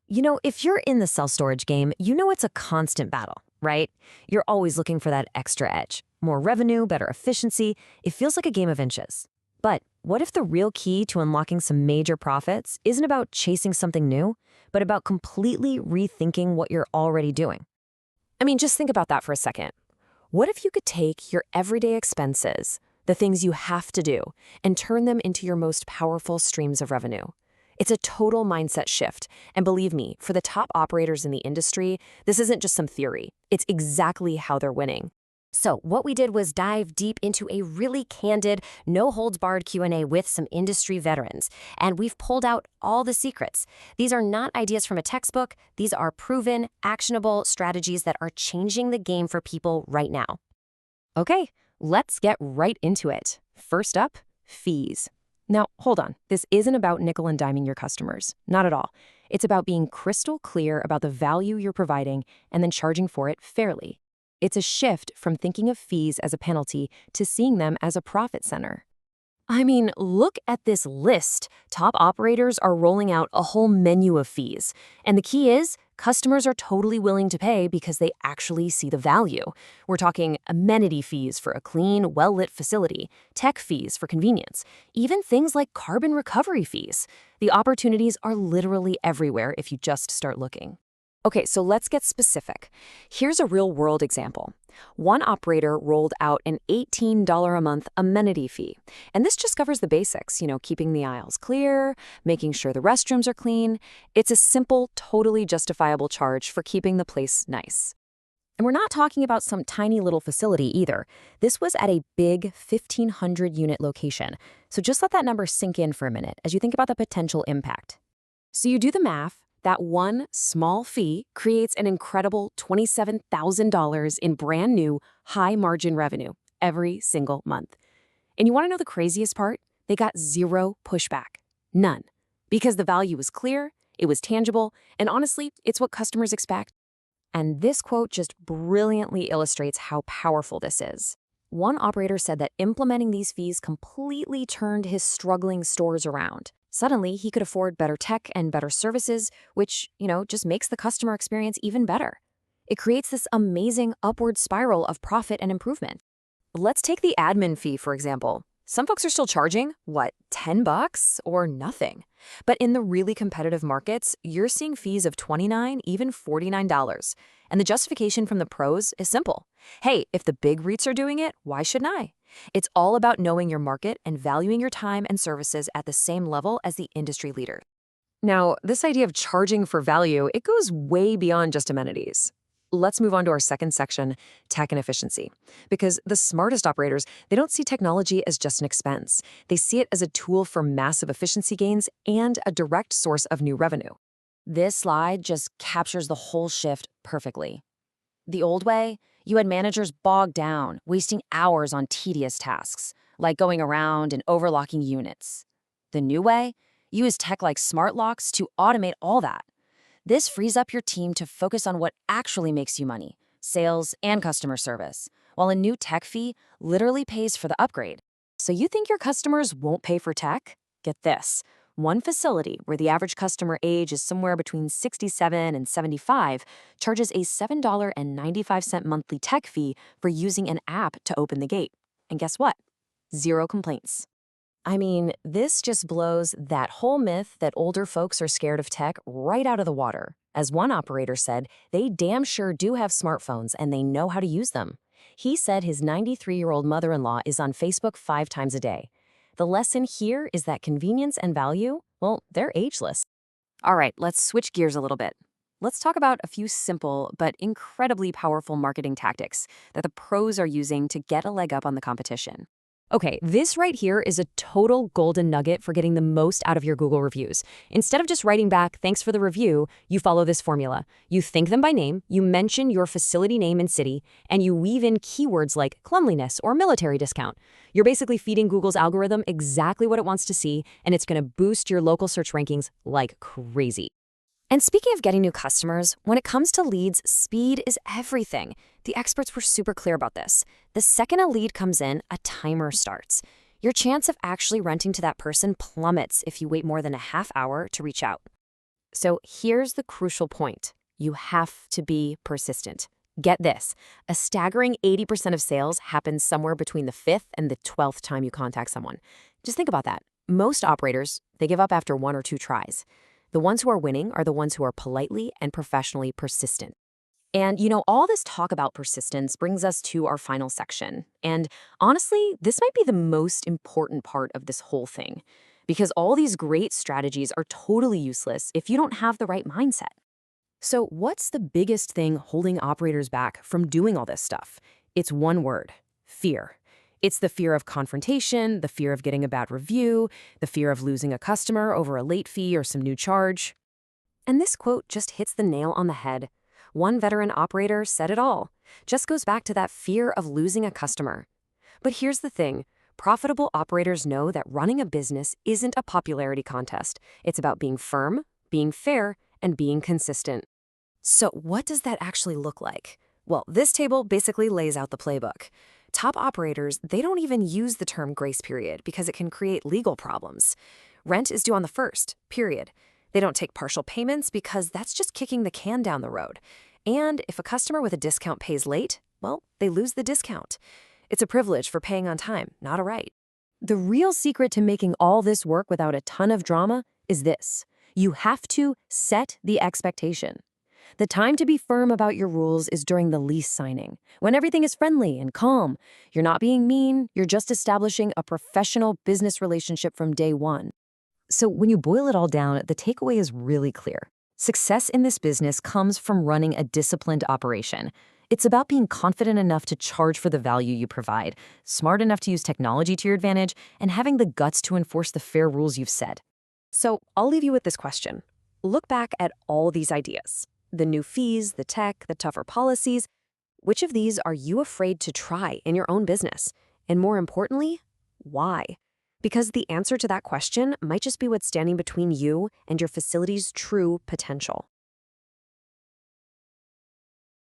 If you're in the self-storage game, you know it's a constant battle, right? You're always looking for that extra edge. More revenue, better efficiency. It feels like a game of inches. But what if the real key to unlocking some major profits isn't about chasing something new, but about completely rethinking what you're already doing? I mean, just think about that for a second. What if you could take your everyday expenses, the things you have to do, and turn them into your most powerful streams of revenue? It's a total mindset shift. And believe me, for the top operators in the industry, this isn't just some theory. It's exactly how they're winning. So what we did was dive deep into a really candid, no-holds-barred Q&A with some industry veterans. And we've pulled out all the secrets. These are not ideas from a textbook. These are proven, actionable strategies that are changing the game for people right now. Okay, let's get right into it. First up, fees. Now, hold on. This isn't about nickel and diming your customers. Not at all. It's about being crystal clear about the value you're providing and then charging for it fairly. It's a shift from thinking of fees as a penalty to seeing them as a profit center. I mean, look at this list. Top operators are rolling out a whole menu of fees. And the key is, customers are totally willing to pay because they actually see the value. We're talking amenity fees for a clean, well-lit facility, tech fees for convenience, even things like carbon recovery fees. The opportunities are literally everywhere if you just start looking. Okay, so let's get specific. Here's a real-world example. One operator rolled out an $18 a month amenity fee. And this just covers the basics, keeping the aisles clear, making sure the restrooms are clean. It's a simple, totally justifiable charge for keeping the place nice. And we're not talking about some tiny little facility either. This was at a big 1,500-unit location. So just let that number sink in for a minute as you think about the potential impact. So you do the math. That one small fee creates an incredible $27,000 in brand new, high-margin revenue every single month. And you want to know the craziest part? They got zero pushback. None. Because the value was clear, it was tangible, and honestly, it's what customers expect. And this quote just brilliantly illustrates how powerful this is. One operator said that implementing these fees completely turned his struggling stores around. Suddenly, he could afford better tech and better services, which, just makes the customer experience even better. It creates this amazing upward spiral of profit and improvement. Let's take the admin fee, for example. Some folks are still charging, $10 or nothing. But in the really competitive markets, you're seeing fees of $29, even $49. And the justification from the pros is simple. Hey, if the big REITs are doing it, why shouldn't I? It's all about knowing your market and valuing your time and services at the same level as the industry leader. Now, this idea of charging for value, it goes way beyond just amenities. Let's move on to our second section, tech and efficiency. Because the smartest operators, they don't see technology as just an expense. They see it as a tool for massive efficiency gains and a direct source of new revenue. This slide just captures the whole shift perfectly. The old way, you had managers bogged down, wasting hours on tedious tasks, like going around and overlocking units. The new way, you use tech like smart locks to automate all that. This frees up your team to focus on what actually makes you money, sales and customer service, while a new tech fee literally pays for the upgrade. So you think your customers won't pay for tech? Get this. One facility where the average customer age is somewhere between 67 and 75 charges a $7.95 monthly tech fee for using an app to open the gate. And guess what? Zero complaints. I mean, this just blows that whole myth that older folks are scared of tech right out of the water. As one operator said, they damn sure do have smartphones and they know how to use them. He said his 93-year-old mother-in-law is on Facebook 5 times a day. The lesson here is that convenience and value, well, they're ageless. All right, let's switch gears a little bit. Let's talk about a few simple but incredibly powerful marketing tactics that the pros are using to get a leg up on the competition. Okay, this right here is a total golden nugget for getting the most out of your Google reviews. Instead of just writing back, "Thanks for the review," you follow this formula. You thank them by name, you mention your facility name and city, and you weave in keywords like cleanliness or military discount. You're basically feeding Google's algorithm exactly what it wants to see, and it's going to boost your local search rankings like crazy. And speaking of getting new customers, when it comes to leads, speed is everything. The experts were super clear about this. The second a lead comes in, a timer starts. Your chance of actually renting to that person plummets if you wait more than a half hour to reach out. So here's the crucial point. You have to be persistent. Get this, a staggering 80% of sales happens somewhere between the 5th and the 12th time you contact someone. Just think about that. Most operators, they give up after 1 or 2 tries. The ones who are winning are the ones who are politely and professionally persistent. And all this talk about persistence brings us to our final section. And honestly, this might be the most important part of this whole thing, because all these great strategies are totally useless if you don't have the right mindset. So what's the biggest thing holding operators back from doing all this stuff? It's one word: fear. It's the fear of confrontation, the fear of getting a bad review, the fear of losing a customer over a late fee or some new charge. And this quote just hits the nail on the head. One veteran operator said it all. Just goes back to that fear of losing a customer. But here's the thing. Profitable operators know that running a business isn't a popularity contest. It's about being firm, being fair, and being consistent. So what does that actually look like? Well, this table basically lays out the playbook. Top operators, they don't even use the term grace period because it can create legal problems. Rent is due on the 1st, period. They don't take partial payments because that's just kicking the can down the road. And if a customer with a discount pays late, well, they lose the discount. It's a privilege for paying on time, not a right. The real secret to making all this work without a ton of drama is this. You have to set the expectation. The time to be firm about your rules is during the lease signing, when everything is friendly and calm. You're not being mean, you're just establishing a professional business relationship from day one. So when you boil it all down, the takeaway is really clear. Success in this business comes from running a disciplined operation. It's about being confident enough to charge for the value you provide, smart enough to use technology to your advantage, and having the guts to enforce the fair rules you've set. So I'll leave you with this question. Look back at all these ideas. The new fees, the tech, the tougher policies. Which of these are you afraid to try in your own business? And more importantly, why? Because the answer to that question might just be what's standing between you and your facility's true potential.